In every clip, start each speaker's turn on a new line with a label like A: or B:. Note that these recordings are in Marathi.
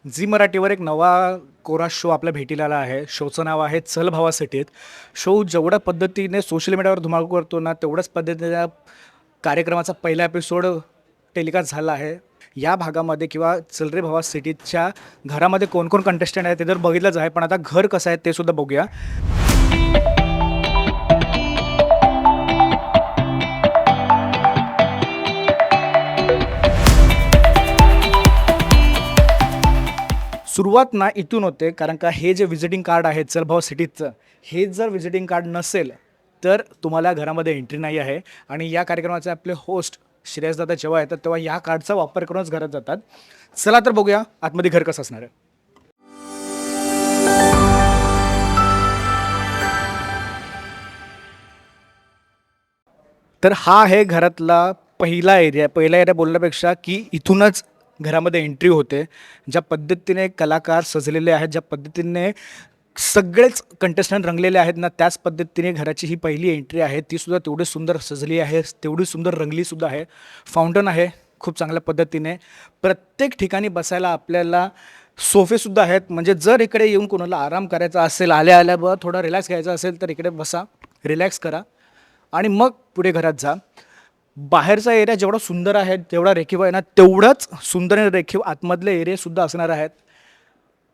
A: झी मराठीवर एक नवा कोरा शो आपल्या भेटीला आला आहे. शोचं नाव आहे चल भावा सिटीत. शो जेवढ्या पद्धतीने सोशल मीडियावर धुमाकूळ करतो ना, तेवढ्याच पद्धतीने कार्यक्रमाचा पहिला एपिसोड टेलिकास्ट झाला आहे. या भागामध्ये किंवा चल रे भावा सिटीच्या घरामध्ये कोण-कोण कंटेस्टंट आहेत ते तर बघितलंच आहे. पण आता घर कसं आहे ते सुद्धा बघूया. सुरुवात ना इथून होते, कारण का हे जे व्हिजिटिंग कार्ड आहे चलभाव सिटीचं, हे जर व्हिजिटिंग कार्ड नसेल तर तुम्हाला घरामध्ये एंट्री नाही आहे. आणि या कार्यक्रमाचे आपले होस्ट श्रेयसदादा जेव्हा येतात तेव्हा या कार्डचा वापर करूनच घरात जातात. चला तर बघूया आतमध्ये घर कसं असणार आहे. तर हा आहे घरातला पहिला एरिया. पहिला एरिया बोलण्यापेक्षा की इथूनच घरामध्ये एंट्री होते. ज्या पद्धतीने कलाकार सजलेले आहेत, ज्या पद्धतीने सगळेच कंटेस्टंट रंगलेले आहेत ना, त्याच पद्धतीने घराची ही पहिली एंट्री आहे. तीसुद्धा तेवढी सुंदर सजली आहे, तेवढी सुंदर रंगलीसुद्धा आहे. फाउंटन आहे खूप चांगल्या पद्धतीने. प्रत्येक ठिकाणी बसायला आपल्याला सोफेसुद्धा आहेत. म्हणजे जर इकडे येऊन कोणाला आराम करायचा असेल, आल्या आल्या बघा थोडा रिलॅक्स घ्यायचा असेल तर इकडे बसा, रिलॅक्स करा आणि मग पुढे घरात जा. बाहेरचा एरिया जेवढा सुंदर आहे, जेवढा रेखीव आहे ना, तेवढाच सुंदर आणि रेखीव आतमधले एरियासुद्धा असणार आहेत.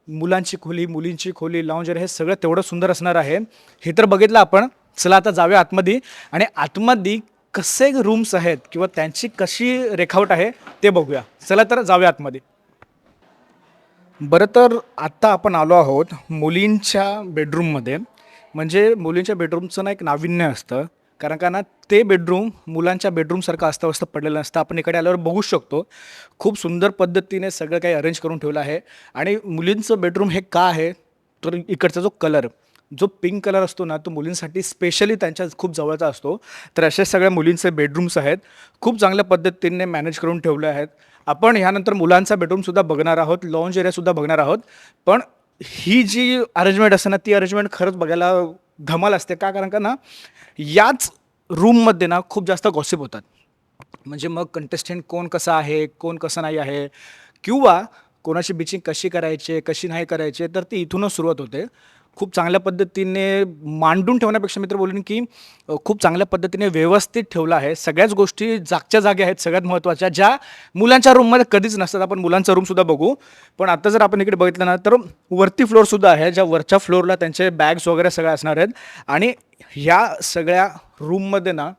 A: मुलांची खोली, मुलींची खोली, लाऊंज एरिया हे सगळं तेवढं सुंदर असणार आहे. हे तर बघितलं आपण. चला आता जाऊया आतमध्ये आणि आतमध्ये कसे रूम्स आहेत किंवा त्यांची कशी रेखावट आहे ते बघूया. चला तर जाऊया आतमध्ये. बरं, तर आत्ता आपण आलो आहोत मुलींच्या बेडरूममध्ये. म्हणजे मुलींच्या बेडरूमचं ना एक नाविन्य असतं, कारण का ना ते बेडरूम मुलांच्या बेडरूमसारखं अस्ताव्यस्त पडलेलं नसतं. आपण इकडे आल्यावर बघू शकतो खूप सुंदर पद्धतीने सगळं काही अरेंज करून ठेवलं आहे. आणि मुलींचं बेडरूम हे का आहे तर इकडचा जो कलर, जो पिंक कलर असतो ना, तो मुलींसाठी स्पेशली त्यांच्या खूप जवळचा असतो. तर असे सगळ्या मुलींचे बेडरूम्स आहेत, खूप चांगल्या पद्धतीने मॅनेज करून ठेवले आहेत. आपण ह्यानंतर मुलांचा बेडरूमसुद्धा बघणार आहोत, लॉन्ज एरियासुद्धा बघणार आहोत. पण ही जी अरेंजमेंट असते ना, ती अरेंजमेंट खरंच बघायला धमाल असते. का कारण का ना याच रूममध्ये ना खूप जास्त गॉसिप होतात. म्हणजे मग कंटेस्टंट कोण कसा आहे, कोण कसं नाही आहे, किंवा कोणाची बिचिंग कशी करायची, कशी नाही करायची, तर ती इथूनच सुरुवात होते. खूप चांगल्या पद्धतीने मांडून ठेवण्यापेक्षा मित्र बोलेन की खूप चांगल्या पद्धतीने व्यवस्थित ठेवलं आहे. सगळ्याच गोष्टी जागच्या जागी आहेत, सगळ्यात महत्त्वाच्या, ज्या मुलांच्या रूममध्ये कधीच नसतात. आपण मुलांचा रूमसुद्धा बघू. पण आता जर आपण इकडे बघितलं ना, तर वरती फ्लोअरसुद्धा आहे, ज्या वरच्या फ्लोअरला त्यांचे बॅग्स वगैरे सगळे असणार आहेत. आणि ह्या सगळ्या रूममध्ये ना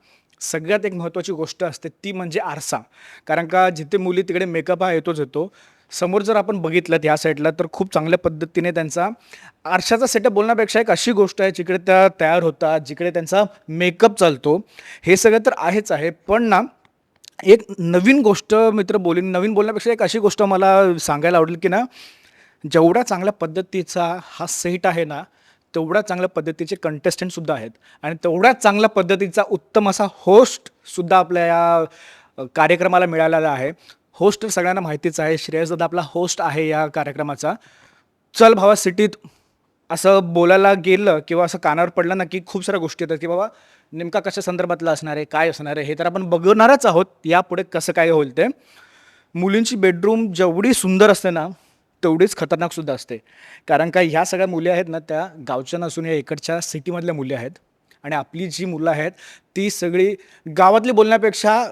A: सगळ्यात एक महत्त्वाची गोष्ट असते ती म्हणजे आरसा. कारण का जिथे मुली तिकडे मेकअप हा येतोच येतो. समोर जर आपण बघितलं ह्या साईडला तर खूप चांगल्या पद्धतीने त्यांचा आरशाचा सेटअप बोलण्यापेक्षा एक अशी गोष्ट आहे जिकडे त्या तयार होतात, जिकडे त्यांचा मेकअप चालतो. हे सगळं तर आहेच आहे. पण ना एक नवीन गोष्ट मित्र बोलीन, नवीन बोलण्यापेक्षा एक अशी गोष्ट मला सांगायला आवडेल की ना, जेवढ्या चांगल्या पद्धतीचा हा सेट आहे ना, तेवढ्या चांगल्या पद्धतीचे कंटेस्टंटसुद्धा आहेत. आणि तेवढ्याच चांगल्या पद्धतीचा उत्तम असा होस्टसुद्धा आपल्या या कार्यक्रमाला मिळालेला आहे. होस्ट तर सगळ्यांना माहितीच आहे. श्रेयसदादा आपला होस्ट आहे या कार्यक्रमाचा. चल भावा सिटीत असं बोलायला गेलं किंवा असं कानावर पडलं ना, की खूप साऱ्या गोष्टी येतात, की बाबा नेमका कशा संदर्भातला असणार आहे, काय असणार आहे, हे तर आपण बघणारच आहोत. यापुढे कसं काय होईल ते. मुलींची बेडरूम जेवढी सुंदर असते ना, तेवढीच खतरनाकसुद्धा असते. कारण का ह्या सगळ्या मुली आहेत ना, त्या गावच्या नसून या इकडच्या सिटीमधल्या मुली आहेत. आणि आपली जी मुलं आहेत ती सगळी गावातली बोलण्यापेक्षा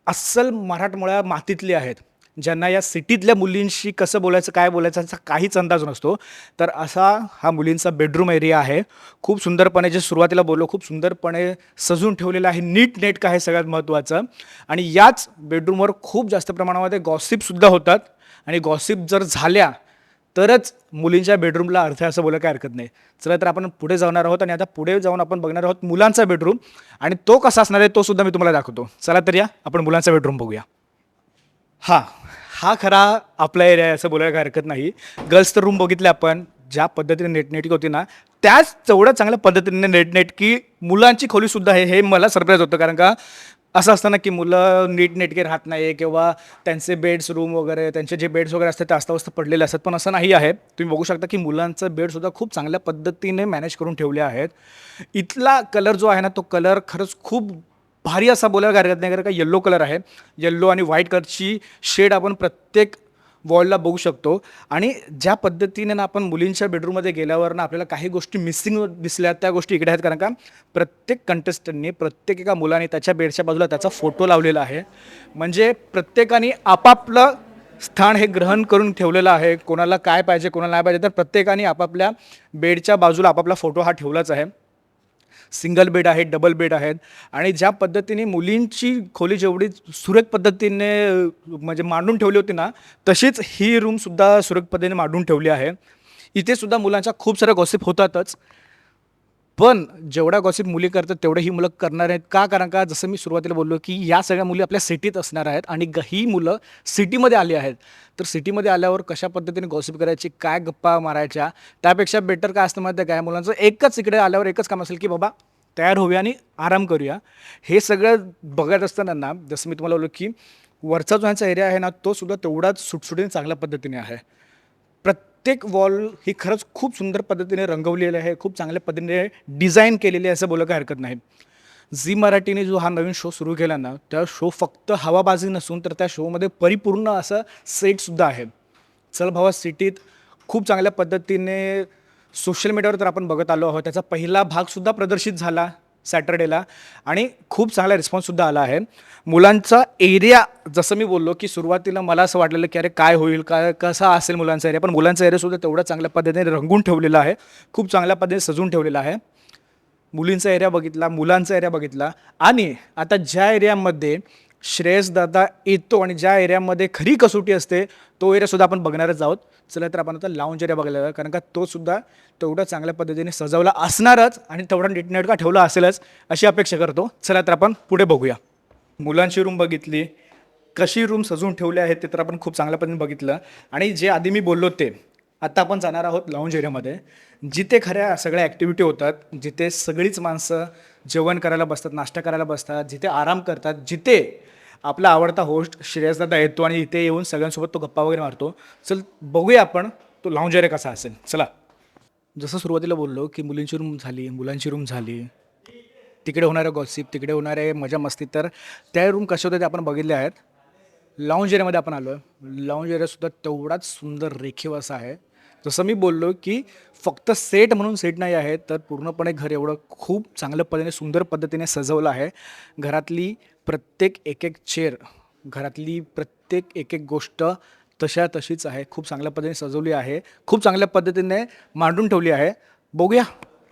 A: अस्सल मराठमोळ्या मातीतली आहेत, ज्यांना या सिटीतल्या मुलींशी कसं बोलायचं, काय बोलायचं याचा काहीच अंदाज नसतो. तर असा हा मुलींचा बेडरूम एरिया आहे. खूप सुंदरपणे, जे सुरुवातीला बोललो, खूप सुंदरपणे सजून ठेवलेलं आहे. नीटनेटकं आहे सगळ्यात महत्त्वाचं. आणि याच बेडरूमवर खूप जास्त प्रमाणामध्ये गॉसिपसुद्धा होतात. आणि गॉसिप जर झाल्या तरच मुलींच्या बेडरूमला अर्थ आहे असं बोलायला काही हरकत नाही. चला तर आपण पुढे जाणार आहोत आणि आता पुढे जाऊन आपण बघणार आहोत मुलांचा बेडरूम. आणि तो कसा असणार आहे तो सुद्धा मी तुम्हाला दाखवतो. चला तर या आपण मुलांचा बेडरूम बघूया. हां, हा खरा आपला एरिया आहे असं बोलायला काही हरकत नाही. गर्ल्सचं रूम बघितले आपण, ज्या पद्धतीने नेटनेटकी होती ना, त्याच तेवढ्या चांगल्या पद्धतीने नेटनेटकी मुलांची खोलीसुद्धा आहे. हे मला सरप्राईज होतं. कारण का असं असतं ना, की मुलं नीटनेटके राहत नाही किंवा त्यांचे बेड्स रूम वगैरे, त्यांचे जे बेड्स वगैरे असतात ते अस्ताव्यस्त पडलेले असतात. पण असं नाही आहे. तुम्ही बघू शकता की मुलांचं बेडसुद्धा खूप चांगल्या पद्धतीने मॅनेज करून ठेवले आहेत. इथला कलर जो आहे ना, तो कलर खरंच खूप भारी असा बोलायला काही हरकत नाही. कारण का येल्लो कलर आहे. येल्लो आणि व्हाईट कलरची शेड आपण प्रत्येक वॉलला बघू शकतो. आणि ज्या पद्धतीने ना आपण मुलींच्या बेडरूममध्ये गेल्यावर ना आपल्याला काही गोष्टी मिसिंग दिसल्या, त्या गोष्टी इकडे आहेत. कारण का प्रत्येक कंटेस्टंटनी, प्रत्येक एका मुलाने त्याच्या बेडच्या बाजूला त्याचा फोटो लावलेला आहे. म्हणजे प्रत्येकाने आपापलं स्थान हे ग्रहण करून ठेवलेलं आहे. कोणाला काय पाहिजे, कोणाला नाही पाहिजे, तर प्रत्येकाने आपापल्या बेडच्या बाजूला आपापला फोटो हा ठेवलाच आहे. सिंगल बेड आहेत, डबल बेड आहेत. आणि ज्या पद्धतीने मुलींची खोली जेवढी सुरेख पद्धतीने म्हणजे मांडून ठेवली होती ना, तशीच ही रूमसुद्धा सुरेख पद्धतीने मांडून ठेवली आहे. इथे सुद्धा मुलांच्या खूप साऱ्या गॉसिप होतातच. पण जेवढा गॉसिप मुली करतात तेवढे ही मुलं करणार आहेत का? कारण का जसं मी सुरुवातीला बोललो, की या सगळ्या मुली आपल्या सिटीत असणार आहेत आणि ही मुलं सिटीमध्ये आली आहेत. तर सिटीमध्ये आल्यावर कशा पद्धतीने गॉसिप करायची, काय गप्पा मारायच्या, त्यापेक्षा बेटर काय असतं माहिती आहे काय? मुलांचं एकच इकडे आल्यावर एकच काम असेल, की बाबा तयार होऊया आणि आराम करूया. हे सगळं बघत असताना ना, जसं मी तुम्हाला बोललो, की वरचा जो ह्यांचा एरिया आहे ना, तो सुद्धा तेवढाच सुटसुटीने चांगल्या पद्धतीने आहे. प्रत्येक वॉल ही खरंच खूप सुंदर पद्धतीने रंगवलेली आहे, खूप चांगल्या पद्धतीने डिझाईन केलेली आहे असं बोलायला काही हरकत नाही. झी मराठीने जो हा नवीन शो सुरू केला ना, त्या शो फक्त हवाबाजी नसून तर त्या शोमध्ये परिपूर्ण असं सेटसुद्धा आहे. चल भावा सिटीत खूप चांगल्या पद्धतीने सोशल मीडियावर तर आपण बघत आलो आहोत. त्याचा पहिला भागसुद्धा प्रदर्शित झाला सॅटर्डेला आणि खूप चांगला रिस्पॉन्ससुद्धा आला आहे. मुलांचा एरिया जसं मी बोललो, की सुरुवातीला मला असं वाटलेलं, की अरे काय होईल, काय कसा असेल मुलांचा एरिया, पण मुलांचा एरियासुद्धा तेवढा चांगल्या पद्धतीने रंगून ठेवलेला आहे, खूप चांगल्या पद्धतीने सजवून ठेवलेला आहे. मुलींचा एरिया बघितला, मुलांचा एरिया बघितला. आणि आता ज्या एरियामध्ये श्रेयस दादा येतो आणि ज्या एरियामध्ये खरी कसोटी असते, तो एरियासुद्धा आपण बघणारच आहोत. चला तर आपण आता लाऊंज एरिया बघायला जाऊया, कारण का तो सुद्धा तेवढा चांगल्या पद्धतीने सजवला असणारच आणि तेवढा नीटनेटका ठेवला असेलच अशी अपेक्षा करतो. चला तर आपण पुढे बघूया. मुलांची रूम बघितली, कशी रूम सजवून ठेवली आहे ते तर आपण खूप चांगल्या पद्धतीने बघितलं. आणि जे आधी मी बोललो ते आता आपण जाणार आहोत लाऊंज एरियामध्ये, जिथे खऱ्या सगळ्या ॲक्टिव्हिटी होतात, जिथे सगळीच माणसं जेवण करायला बसतात, नाश्ता करायला बसतात, जिथे आराम करतात, जिथे आपला आवडता होस्ट श्रेयसदादा येतो आणि इथे येऊन सगळ्यांसोबत तो गप्पा वगैरे मारतो. चल बघूया आपण तो लाऊंज एरिया कसा असेल. चला. जसं सुरुवातीला बोललो, की मुलींची रूम झाली, मुलांची रूम झाली, तिकडे होणारे गॉसिप, तिकडे होणारे मजा मस्ती, तर त्या रूम कशा होत्या ते आपण बघितले आहेत. लाऊंज एरियामध्ये आपण आलो आहे. लाऊंज एरियासुद्धा तेवढाच सुंदर रेखीव असा आहे. जसं मी बोललो, की फक्त सेट म्हणून सेट नाही आहे, तर पूर्णपणे घर एवढं खूप चांगल्या पद्धतीने, सुंदर पद्धतीने सजवलं आहे. घरातली प्रत्येक एक चेअर, घरातली प्रत्येक एक गोष्ट तशा तशीच आहे. खूप चांगल्या पद्धतीने सजवली आहे, खूप चांगल्या पद्धतीने मांडून ठेवली आहे. बघूया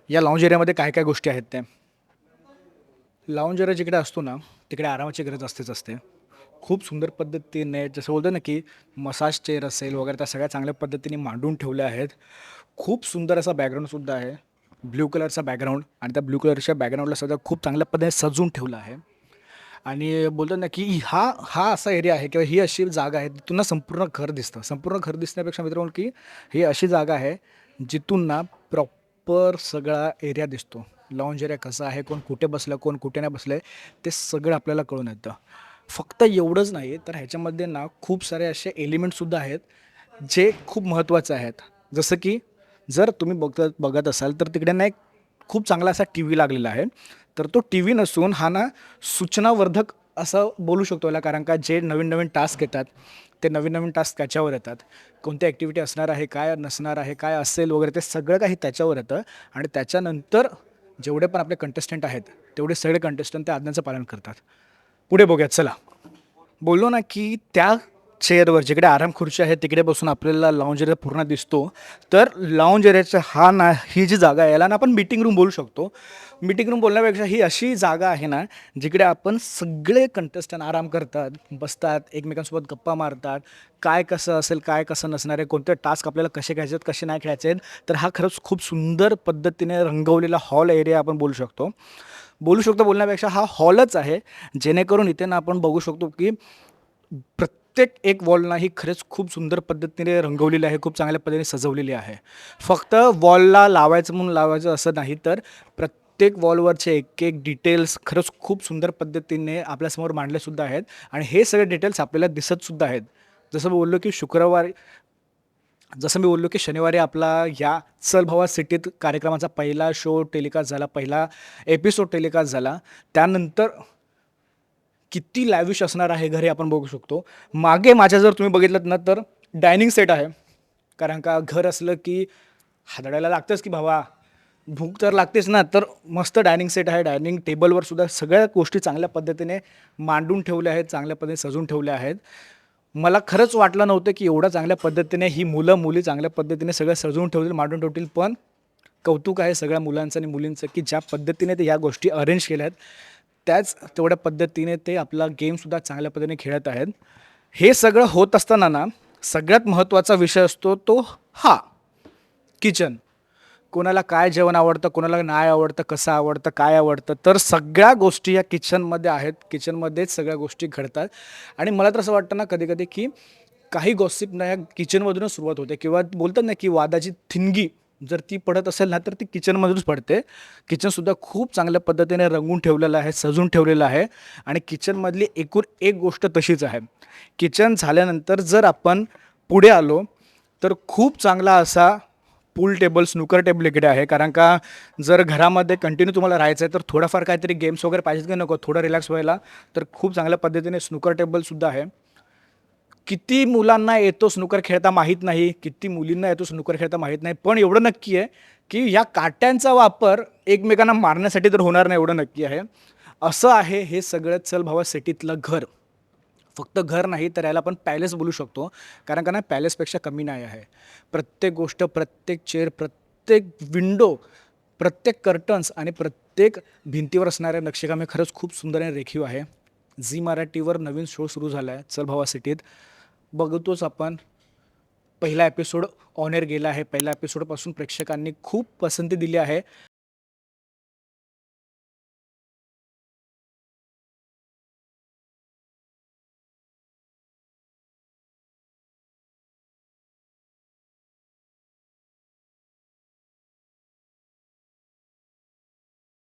A: या लाऊंज एरियामध्ये काय काय गोष्टी आहेत त्या. लाऊंज एरिया जिकडे असतो ना, तिकडे आरामाची गरज असतेच असते. खूप सुंदर पद्धतीने जसं बोलतो ना, की मसाज चेअर असेल वगैरे त्या सगळ्या चांगल्या पद्धतीने मांडून ठेवल्या आहेत. खूप सुंदर असा बॅकग्राऊंडसुद्धा आहे. ब्लू कलरचा बॅकग्राऊंड आणि त्या ब्लू कलरच्या बॅकग्राऊंडला सुद्धा खूप चांगल्या पद्धतीने सजवून ठेवलं आहे. आणि बोलतो ना, की हा हा असा एरिया आहे किंवा ही अशी जागा आहे, तिथून ना संपूर्ण घर दिसतं. संपूर्ण घर दिसण्यापेक्षा मित्रांनो, की ही अशी जागा आहे, जिथून ना प्रॉपर सगळा एरिया दिसतो. लॉन्ज एरिया कसा आहे, कोण कुठे बसलं, कोण कुठे नाही बसलं ते सगळं आपल्याला कळून येतं. फक्त एवढंच नाही, तर ह्याच्यामध्ये ना खूप सारे असे एलिमेंटसुद्धा आहेत, जे खूप महत्त्वाचे आहेत. जसं की जर तुम्ही बघत असाल, तर तिकडे ना एक खूप चांगला असा टी व्ही लागलेला आहे. तर तो टी व्ही नसून हा ना सूचनावर्धक असं बोलू शकतो याला, कारण का जे नवीन-नवीन टास्क येतात, ते नवीन-नवीन टास्क त्याच्यावर येतात. कोणती ॲक्टिव्हिटी असणार आहे, काय नसणार आहे, काय असेल वगैरे ते सगळं काही त्याच्यावर येतं. आणि त्याच्यानंतर जेवढे पण आपले कंटेस्टंट आहेत, तेवढे सगळे कंटेस्टंट त्या आज्ञांचं पालन करतात. पुढे बघूयात चला. बोललो ना, की त्या चेअरवर जिकडे आराम खुर्ची आहे तिकडे बसून आपल्याला लाऊंज एरिया पूर्ण दिसतो. तर लाऊंज एरियाचा हा ना, ही जी जागा आहे याला ना आपण मीटिंग रूम बोलू शकतो. मीटिंग रूम बोलण्यापेक्षा ही अशी जागा आहे ना, जिकडे आपण सगळे कंटेस्टंट आराम करतात, बसतात, एकमेकांसोबत गप्पा मारतात. काय कसं असेल, काय कसं नसणार आहे, कोणते टास्क आपल्याला कसे खेळायचे आहेत, कसे नाही खेळायचे आहेत. तर हा खरंच खूप सुंदर पद्धतीने रंगवलेला हॉल एरिया आपण बोलण्यापेक्षा हा हॉलच आहे. जेणेकरून इथे ना आपण बघू शकतो, की प्रत्येक एक वॉलना ही खरंच खूप सुंदर पद्धतीने रंगवलेली आहे, खूप चांगल्या पद्धतीने सजवलेली आहे. फक्त वॉलला लावायचं म्हणून लावायचं असं नाही, तर प्रत्येक वॉलवरचे एक डिटेल्स खरंच खूप सुंदर पद्धतीने आपल्यासमोर मांडलेसुद्धा आहेत आणि हे सगळे डिटेल्स आपल्याला दिसतसुद्धा आहेत. जसं बोललो की शनिवारी आपला या चल भावा सिटीत कार्यक्रमाचा पहिला शो टेलिकास्ट झाला, पहिला एपिसोड टेलिकास्ट झाला. त्यानंतर किती लॅविश असणार आहे घर हे आपण बघू शकतो. मागे माझ्या जर तुम्ही बघितलंत ना, तर डायनिंग सेट आहे. कारण का घर असलं की हादडायला लागतंच की भावा, भूक तर लागतेच ना. तर मस्त डायनिंग सेट आहे. डायनिंग टेबलवर सुद्धा सगळ्या गोष्टी चांगल्या पद्धतीने मांडून ठेवल्या आहेत, चांगल्या पद्धतीने सजवून ठेवल्या आहेत. मला खरंच वाटलं नव्हतं की एवढ्या चांगल्या पद्धतीने ही मुलं-मुली चांगल्या पद्धतीने सगळं सजवून ठेवतील, मांडून ठेवतील. पण कौतुक आहे सगळ्या मुलांचं आणि मुलींचं की ज्या पद्धतीने ते या गोष्टी अरेंज केल्या आहेत, त्याच तेवढ्या पद्धतीने ते आपला गेमसुद्धा चांगल्या पद्धतीने खेळत आहेत. हे सगळं होत असताना ना, सगळ्यात महत्त्वाचा विषय असतो तो हा किचन. कोणाला काय जेवण आवडतं, कोणाला नाही आवडतं, कसं आवडतं, काय आवडतं. तर सगळ्या गोष्टी या किचनमध्ये आहेत. किचनमध्येच सगळ्या गोष्टी घडतात आणि मला तर असं वाटतं ना कधी-कधी, की काही गॉसिप ना या किचनमधूनच सुरुवात होते किंवा बोलतात ना, की वादाची ठिणगी जर ती पडत असेल ना, तर ती किचनमधूनच पडते. किचनसुद्धा खूप चांगल्या पद्धतीने रंगवून ठेवलेलं आहे, सजवून ठेवलेलं आहे आणि किचनमधली एकूण एक गोष्ट तशीच आहे. किचन झाल्यानंतर जर आपण पुढे आलो, तर खूप चांगला असा पूल टेबल, स्नूकर टेबल इकडे आहे. कारण का जर घरामध्ये कंटिन्यू तुम्हाला राहायचं आहे, तर थोडंफार काहीतरी गेम्स वगैरे पाहिजेत की नको, थोडं रिलॅक्स व्हायला. तर खूप चांगल्या पद्धतीने स्नूकर टेबलसुद्धा आहे. किती मुलांना येतो स्नूकर खेळता माहीत नाही, किती मुलींना येतो स्नूकर खेळता माहीत नाही. पण एवढं नक्की आहे, की या काट्यांचा वापर एकमेकांना मारण्यासाठी तर होणार नाही एवढं नक्की आहे. असं आहे हे सगळं चल भावा सिटीतलं घर. फक्त घर नाही तर याला आपण पॅलेस बोलू शकतो. कारण का ना पॅलेसपेक्षा कमी नाही आहे. प्रत्येक गोष्ट, प्रत्येक चेअर, प्रत्येक विंडो, प्रत्येक कर्टन्स आणि प्रत्येक भिंतीवर असणाऱ्या नक्षीकाम हे खरंच खूप सुंदर आणि रेखीव आहे. झी मराठीवर नवीन शो सुरू झाला आहे, चल भावा सिटीत. बघतोच आपण. पहिला एपिसोड ऑन एअर गेला आहे. पहिल्या एपिसोडपासून प्रेक्षकांनी खूप पसंती दिली आहे